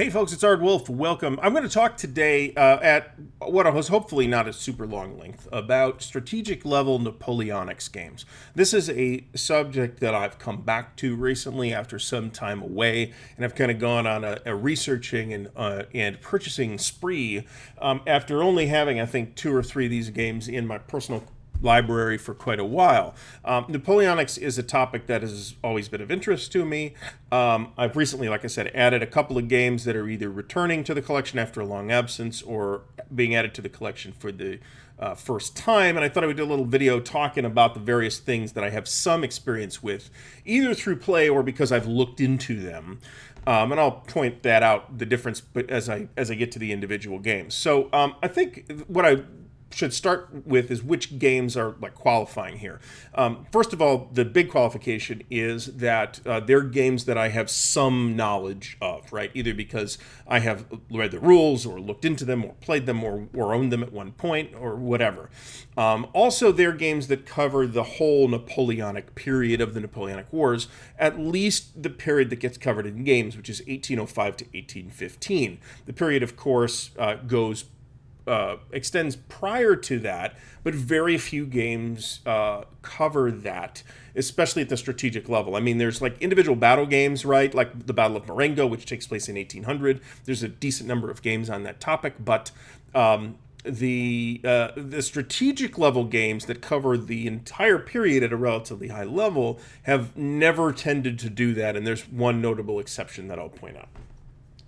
Hey folks, it's Ardwulf. Welcome. I'm going to talk today at what was hopefully not a super long length about strategic level Napoleonics games. This is a subject that I've come back to recently after some time away, and I've kind of gone on a researching and purchasing spree after only having, I think, two or three of these games in my personal library for quite a while. Napoleonics is a topic that has always been of interest to me. I've recently, like I said, added a couple of games that are either returning to the collection after a long absence or being added to the collection for the first time, and I thought I would do a little video talking about the various things that I have some experience with, either through play or because I've looked into them. And I'll point that out, the difference, as I get to the individual games. So I think what I should start with is which games are like qualifying here. First of all, the big qualification is that they're games that I have some knowledge of, right? Either because I have read the rules or looked into them or played them or owned them at one point or whatever. Also, they're games that cover the whole Napoleonic period of the Napoleonic Wars, at least the period that gets covered in games, which is 1805 to 1815. The period, of course, extends prior to that, but very few games cover that, especially at the strategic level. I mean, there's like individual battle games, right? Like the Battle of Marengo, which takes place in 1800. There's a decent number of games on that topic, but the strategic level games that cover the entire period at a relatively high level have never tended to do that, and there's one notable exception that I'll point out.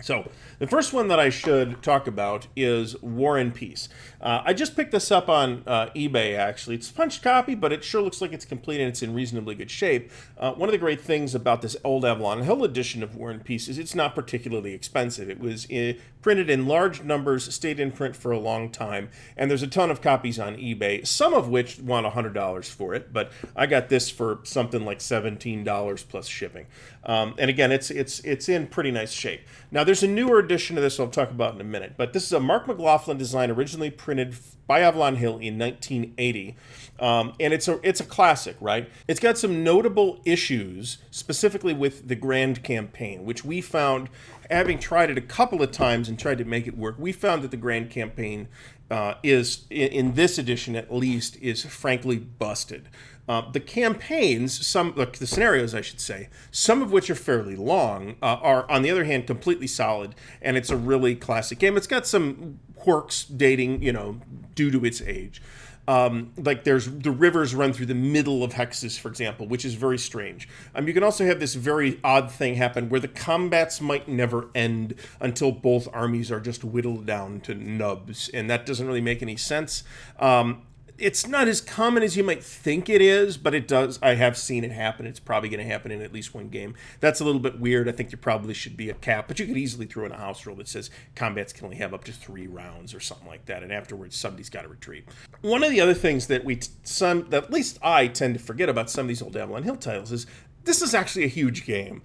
So the first one that I should talk about is War and Peace. I just picked this up on eBay, actually. It's a punched copy, but it sure looks like it's complete and it's in reasonably good shape. One of the great things about this old Avalon Hill edition of War and Peace is it's not particularly expensive. It was printed in large numbers, stayed in print for a long time, and there's a ton of copies on eBay, some of which want $100 for it, but I got this for something like $17 plus shipping. And again, it's in pretty nice shape. Now, there's a newer edition of this I'll talk about in a minute, but this is a Mark McLaughlin design originally printed by Avalon Hill in 1980, and it's a classic, right? It's got some notable issues, specifically with the Grand Campaign, which we found, having tried it a couple of times and tried to make it work, we found that the Grand Campaign is, in this edition at least, is frankly busted. The campaigns, the scenarios, I should say, some of which are fairly long, are, on the other hand, completely solid, and it's a really classic game. It's got some quirks dating, due to its age. Like there's the rivers run through the middle of hexes, for example, which is very strange. You can also have this very odd thing happen where the combats might never end until both armies are just whittled down to nubs, and that doesn't really make any sense. It's not as common as you might think it is, but it does. I have seen it happen. It's probably going to happen in at least one game. That's a little bit weird. I think there probably should be a cap, but you could easily throw in a house rule that says combats can only have up to 3 rounds or something like that, and afterwards somebody's got to retreat. One of the other things that at least I tend to forget about some of these old Avalon Hill titles is this is actually a huge game.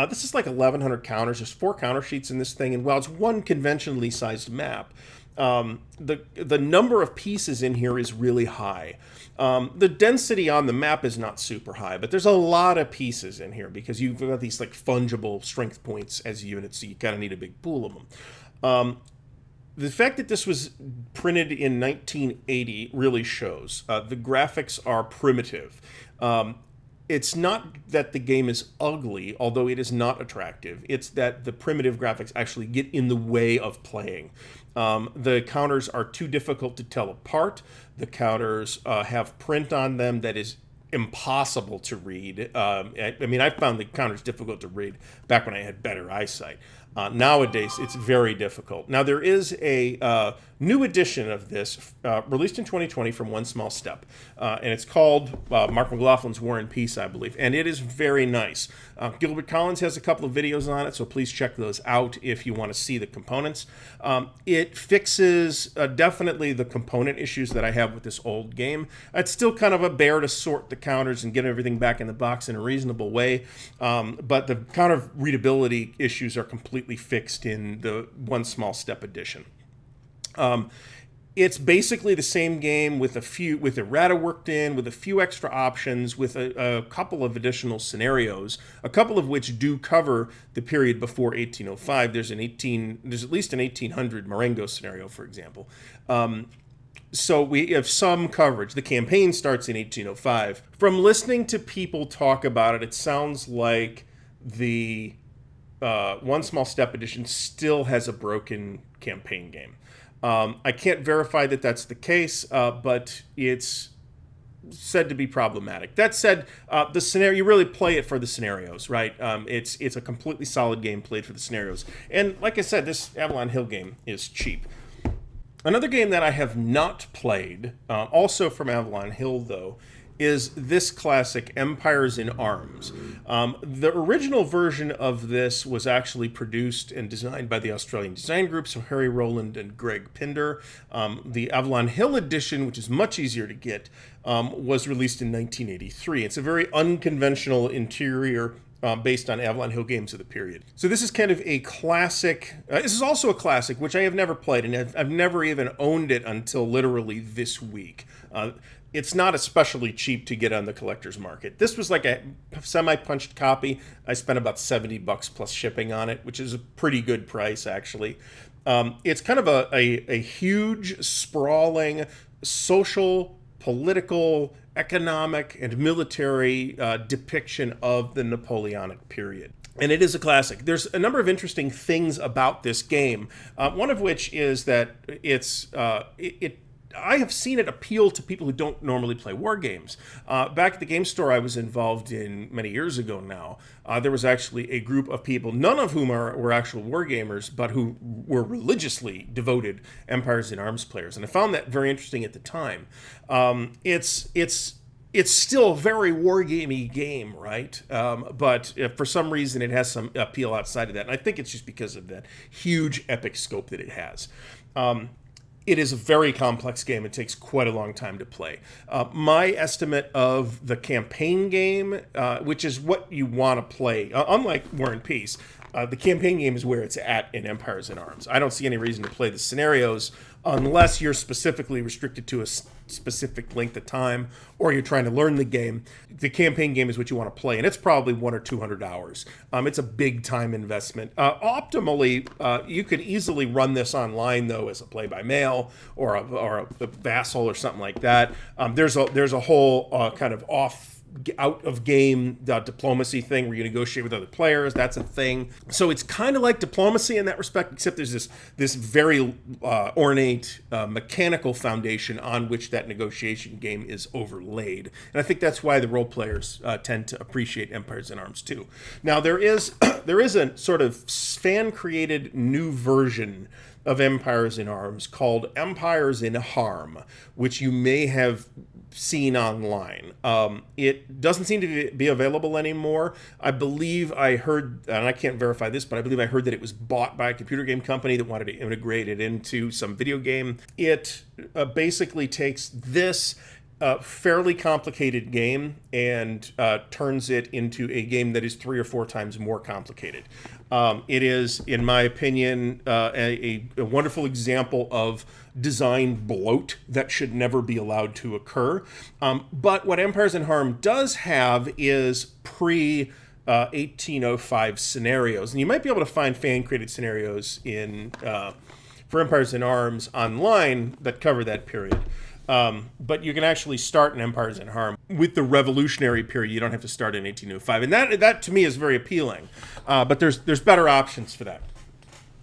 This is like 1,100 counters. There's 4 counter sheets in this thing, and while it's one conventionally sized map, the number of pieces in here is really high. The density on the map is not super high, but there's a lot of pieces in here because you've got these like fungible strength points as units, so you kind of need a big pool of them. The fact that this was printed in 1980 really shows. The graphics are primitive. It's not that the game is ugly, although it is not attractive. It's that the primitive graphics actually get in the way of playing. The counters are too difficult to tell apart. The counters have print on them that is impossible to read. I found the counters difficult to read back when I had better eyesight. Nowadays, it's very difficult. Now, there is a new edition of this released in 2020 from One Small Step, and it's called Mark McLaughlin's War and Peace, I believe, and it is very nice. Gilbert Collins has a couple of videos on it, so please check those out if you want to see the components. It fixes definitely the component issues that I have with this old game. It's still kind of a bear to sort the counters and get everything back in the box in a reasonable way, but the counter readability issues are completely fixed in the One Small Step edition. It's basically the same game with errata worked in, with a few extra options, with a couple of additional scenarios, a couple of which do cover the period before 1805. There's at least an 1800 Marengo scenario, for example. So we have some coverage. The campaign starts in 1805. From listening to people talk about it, it sounds like the One Small Step edition still has a broken campaign game. I can't verify that that's the case, but it's said to be problematic. That said, the scenario, you really play it for the scenarios, right? It's a completely solid game played for the scenarios. And like I said, this Avalon Hill game is cheap. Another game that I have not played, also from Avalon Hill though, is this classic, Empires in Arms. The original version of this was actually produced and designed by the Australian design group, so Harry Rowland and Greg Pinder. The Avalon Hill edition, which is much easier to get, was released in 1983. It's a very unconventional interior based on Avalon Hill games of the period. So this is kind of a classic. This is also a classic, which I have never played, and I've never even owned it until literally this week. It's not especially cheap to get on the collector's market. This was like a semi-punched copy. I spent about $70 plus shipping on it, which is a pretty good price, actually. It's kind of a huge, sprawling, social, political, economic, and military depiction of the Napoleonic period. And it is a classic. There's a number of interesting things about this game. One of which is that I have seen it appeal to people who don't normally play war games. Back at the game store I was involved in many years ago now, there was actually a group of people, none of whom were actual war gamers, but who were religiously devoted Empires in Arms players. And I found that very interesting at the time. It's still a very wargamey game, right? But for some reason it has some appeal outside of that. And I think it's just because of that huge epic scope that it has. It is a very complex game. It takes quite a long time to play. My estimate of the campaign game, which is what you want to play, unlike War and Peace, the campaign game is where it's at in Empires in Arms. I don't see any reason to play the scenarios unless you're specifically restricted to a specific length of time or you're trying to learn the game. The campaign game is what you want to play, and it's probably 100 or 200 hours. It's a big time investment. Optimally, you could easily run this online, though, as a play-by-mail or a vassal or something like that. There's a whole kind of out of game diplomacy thing where you negotiate with other players. That's a thing. So it's kind of like diplomacy in that respect, except there's this very ornate mechanical foundation on which that negotiation game is overlaid. And I think that's why the role players tend to appreciate Empires in Arms too. Now there is a sort of fan created new version of Empires in Arms called Empires in Harm, which you may have seen online. It doesn't seem to be available anymore. I believe I heard, and I can't verify this, but I believe I heard that it was bought by a computer game company that wanted to integrate it into some video game. It basically takes this fairly complicated game and turns it into a game that is 3 or 4 times more complicated. It is, in my opinion, a wonderful example of design bloat that should never be allowed to occur. But what Empires in Harm does have is pre-1805 scenarios. And you might be able to find fan-created scenarios for Empires in Arms online that cover that period. But you can actually start in Empires in Harm with the revolutionary period. You don't have to start in 1805. And that to me is very appealing. But there's better options for that.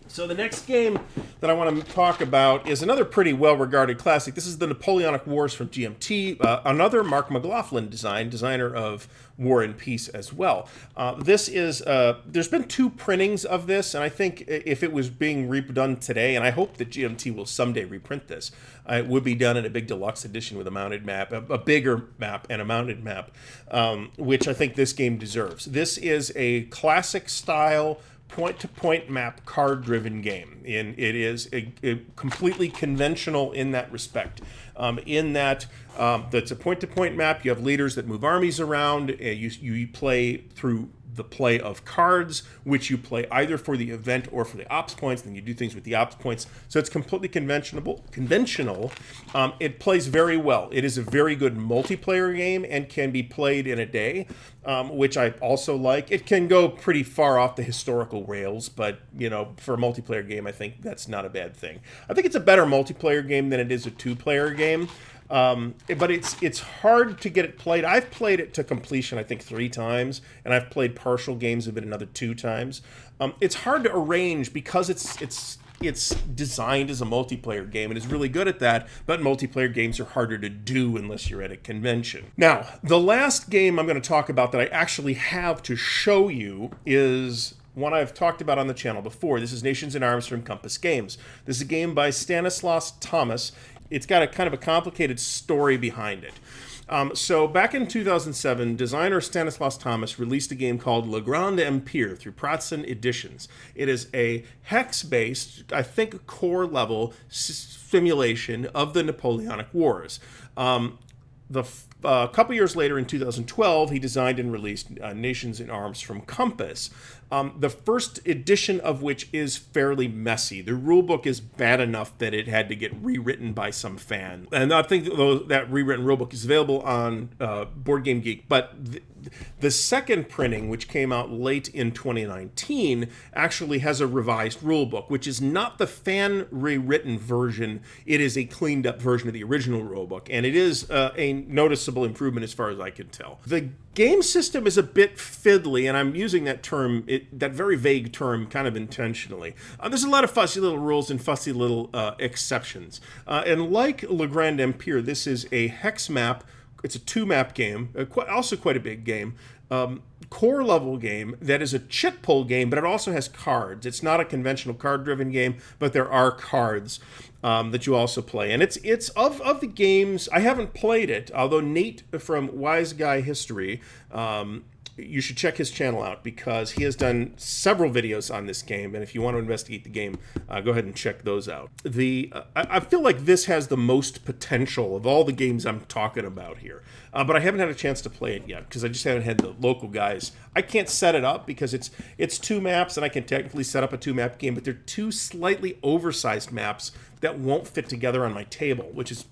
So the next game that I want to talk about is another pretty well-regarded classic. This is the Napoleonic Wars from GMT, another Mark McLaughlin designer of War and Peace as well. This is, there's been 2 printings of this, and I think if it was being redone today, and I hope that GMT will someday reprint this, it would be done in a big deluxe edition with a mounted map, a bigger map and a mounted map, which I think this game deserves. This is a classic style point-to-point map card-driven game, and it is a completely conventional in that respect. That's a point-to-point map. You have leaders that move armies around. You play through the play of cards, which you play either for the event or for the ops points. Then you do things with the ops points. So it's completely conventional. It plays very well. It is a very good multiplayer game and can be played in a day, which I also like. It can go pretty far off the historical rails, but for a multiplayer game, I think that's not a bad thing. I think it's a better multiplayer game than it is a two-player game. But it's hard to get it played. I've played it to completion, I think, 3 times, and I've played partial games of it another 2 times. It's hard to arrange because it's designed as a multiplayer game and is really good at that, but multiplayer games are harder to do unless you're at a convention. Now, the last game I'm going to talk about that I actually have to show you is one I've talked about on the channel before. This is Nations in Arms from Compass Games. This is a game by Stanislaus Thomas. It's got a kind of a complicated story behind it. So back in 2007, designer Stanislaus Thomas released a game called Le Grand Empire through Pratzen Editions. It is a hex-based, I think, core-level simulation of the Napoleonic Wars. A couple years later, in 2012, he designed and released Nations in Arms from Compass, the first edition of which is fairly messy. The rulebook is bad enough that it had to get rewritten by some fan. And I think that rewritten rulebook is available on Board Game Geek, but the second printing, which came out late in 2019, actually has a revised rulebook, which is not the fan rewritten version. It is a cleaned up version of the original rulebook, and it is a noticeable improvement as far as I can tell. The game system is a bit fiddly, and I'm using that term, that very vague term, kind of intentionally. There's a lot of fussy little rules and fussy little exceptions. And like Le Grand Empire, this is a hex map. It's a 2-map game, also quite a big game, core level game that is a chit pull game, but it also has cards. It's not a conventional card-driven game, but there are cards that you also play. And it's of the games, I haven't played it, although Nate from Wise Guy History, you should check his channel out because he has done several videos on this game, and if you want to investigate the game, go ahead and check those out. I feel like this has the most potential of all the games I'm talking about here, but I haven't had a chance to play it yet because I just haven't had the local guys. I can't set it up because it's 2 maps, and I can technically set up a 2-map game, but they're 2 slightly oversized maps that won't fit together on my table, which is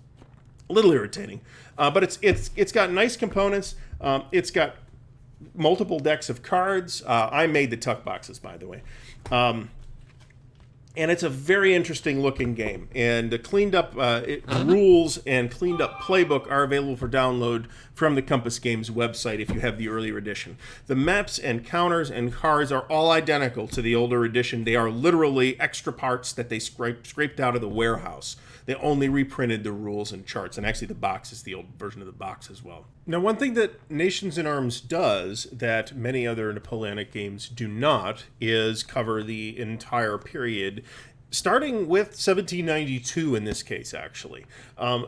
a little irritating. But it's got nice components. It's got multiple decks of cards. I made the tuck boxes, by the way. And it's a very interesting looking game. And the cleaned up rules and cleaned up playbook are available for download from the Compass Games website if you have the earlier edition. The maps and counters and cards are all identical to the older edition. They are literally extra parts that they scraped out of the warehouse. They only reprinted the rules and charts, and actually the box is the old version of the box as well. Now, one thing that Nations in Arms does that many other Napoleonic games do not is cover the entire period, starting with 1792 in this case, actually.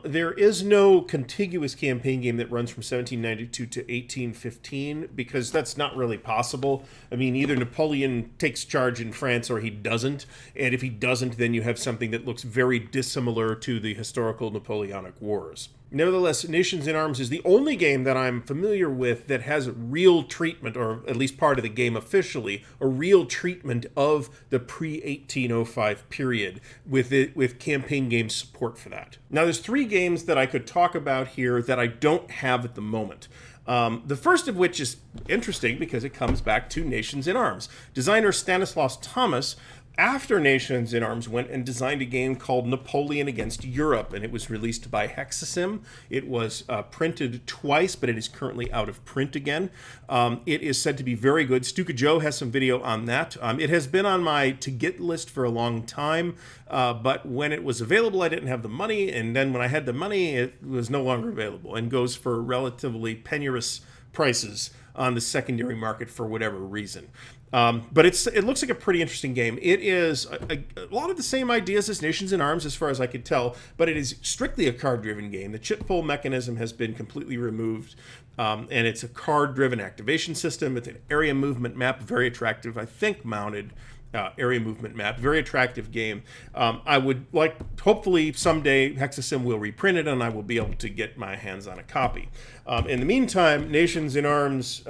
There is no contiguous campaign game that runs from 1792 to 1815 because that's not really possible. I mean, either Napoleon takes charge in France or he doesn't, and if he doesn't, then you have something that looks very dissimilar to the historical Napoleonic Wars. Nevertheless, Nations in Arms is the only game that I'm familiar with that has real treatment, or at least part of the game officially, a real treatment of the pre-1805 period with campaign game support for that. Now, there's 3 games that I could talk about here that I don't have at the moment. The first of which is interesting because it comes back to Nations in Arms. Designer Stanislaus Thomas, after Nations in Arms, went and designed a game called Napoleon Against Europe, and it was released by Hexasim. It was printed twice, but it is currently out of print again. It is said to be very good. Stuka Joe has some video on that. It has been on my to-get list for a long time, but when it was available, I didn't have the money, and then when I had the money, it was no longer available, and goes for relatively penurious prices on the secondary market for whatever reason. But it looks like a pretty interesting game. It is a lot of the same ideas as Nations in Arms as far as I could tell, but it is strictly a card-driven game. The chip pull mechanism has been completely removed, and it's a card-driven activation system. It's an area movement map, very attractive, I think mounted area movement map, very attractive game. I would like, hopefully someday Hexasim will reprint it and I will be able to get my hands on a copy. In the meantime, Nations in Arms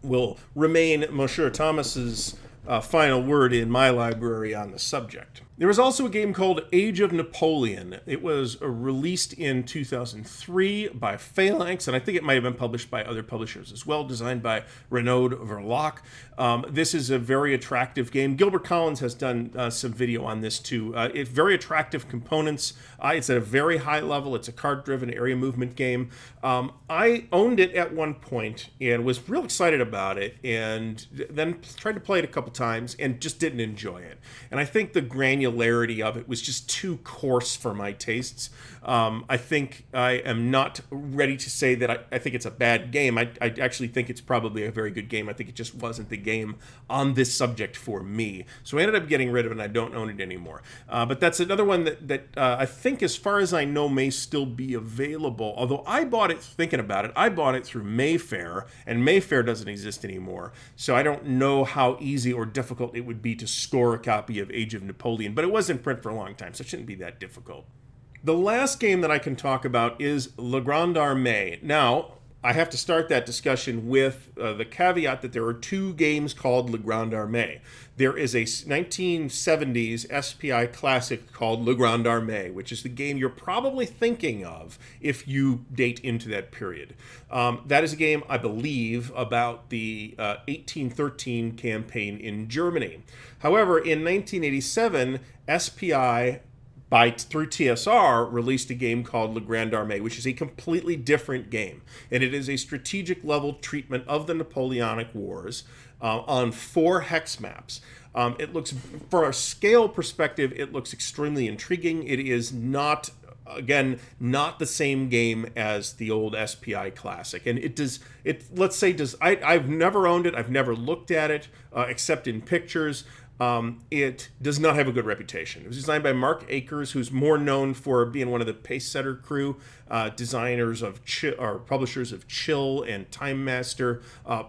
will remain Monsieur Thomas's final word in my library on the subject. There was also a game called Age of Napoleon. It was released in 2003 by Phalanx, and I think it might have been published by other publishers as well, designed by Renaud Verloc. This is a very attractive game. Gilbert Collins has done some video on this too. It's very attractive components. It's at a very high level. It's a card-driven area movement game. I owned it at one point and was real excited about it, and then tried to play it a couple times and just didn't enjoy it. And I think the granularity of it was just too coarse for my tastes. I think I am not ready to say that I think it's a bad game. I actually think it's probably a very good game. I think it just wasn't the game on this subject for me. So I ended up getting rid of it, and I don't own it anymore. But that's another one that I think, as far as I know, may still be available. Although I bought it, thinking about it, I bought it through Mayfair, and Mayfair doesn't exist anymore. So I don't know how easy or difficult it would be to score a copy of Age of Napoleon. But it was in print for a long time, so it shouldn't be that difficult. The last game that I can talk about is Le Grand Arme. Now, I have to start that discussion with the caveat that there are two games called Le Grand Arme. There is a 1970s SPI classic called Le Grand Arme, which is the game you're probably thinking of if you date into that period. That is a game, I believe, about the 1813 campaign in Germany. However, in 1987, SPI through TSR, released a game called Le Grand Arme, which is a completely different game. And it is a strategic level treatment of the Napoleonic Wars on 4 hex maps. It looks, for a scale perspective, it looks extremely intriguing. It is not, again, not the same game as the old SPI classic. And I've never owned it, I've never looked at it, except in pictures. It does not have a good reputation. It was designed by Mark Akers, who's more known for being one of the Pace Setter crew, designers of or publishers of Chill and Time Master,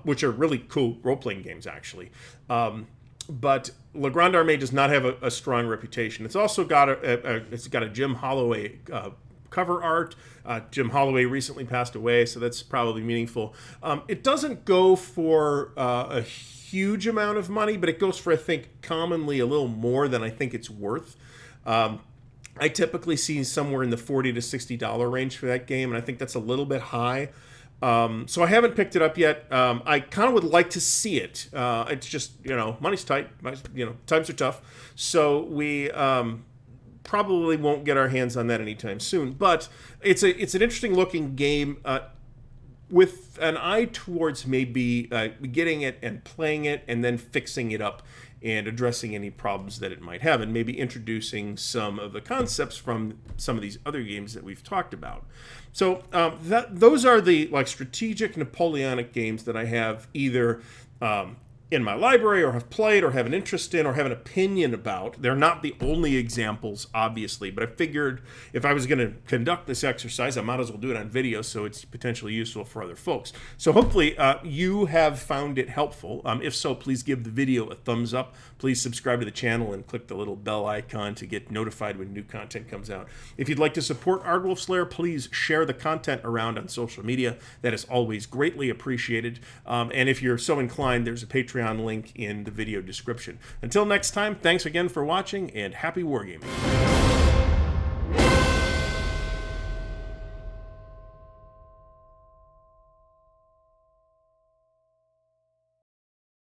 which are really cool role-playing games, actually. But Le Grand Arme does not have a strong reputation. It's also got a Jim Holloway cover art. Jim Holloway recently passed away, so that's probably meaningful. It doesn't go for a huge amount of money, but it goes for, I think, commonly a little more than I think it's worth. I typically see somewhere in the $40 to $60 range for that game, and I think that's a little bit high. So I haven't picked it up yet. I kind of would like to see it. It's just, money's tight. Times are tough. So we probably won't get our hands on that anytime soon. But it's an interesting looking game, with an eye towards maybe getting it and playing it and then fixing it up and addressing any problems that it might have, and maybe introducing some of the concepts from some of these other games that we've talked about. So those are the strategic Napoleonic games that I have either in my library, or have played, or have an interest in, or have an opinion about. They're not the only examples, obviously, but I figured if I was going to conduct this exercise, I might as well do it on video so it's potentially useful for other folks. So hopefully you have found it helpful. If so, please give the video a thumbs up. Please subscribe to the channel and click the little bell icon to get notified when new content comes out. If you'd like to support Ardwulf's Lair, please share the content around on social media. That is always greatly appreciated. And if you're so inclined, there's a Patreon link in the video description. Until next time, thanks again for watching, and happy wargaming.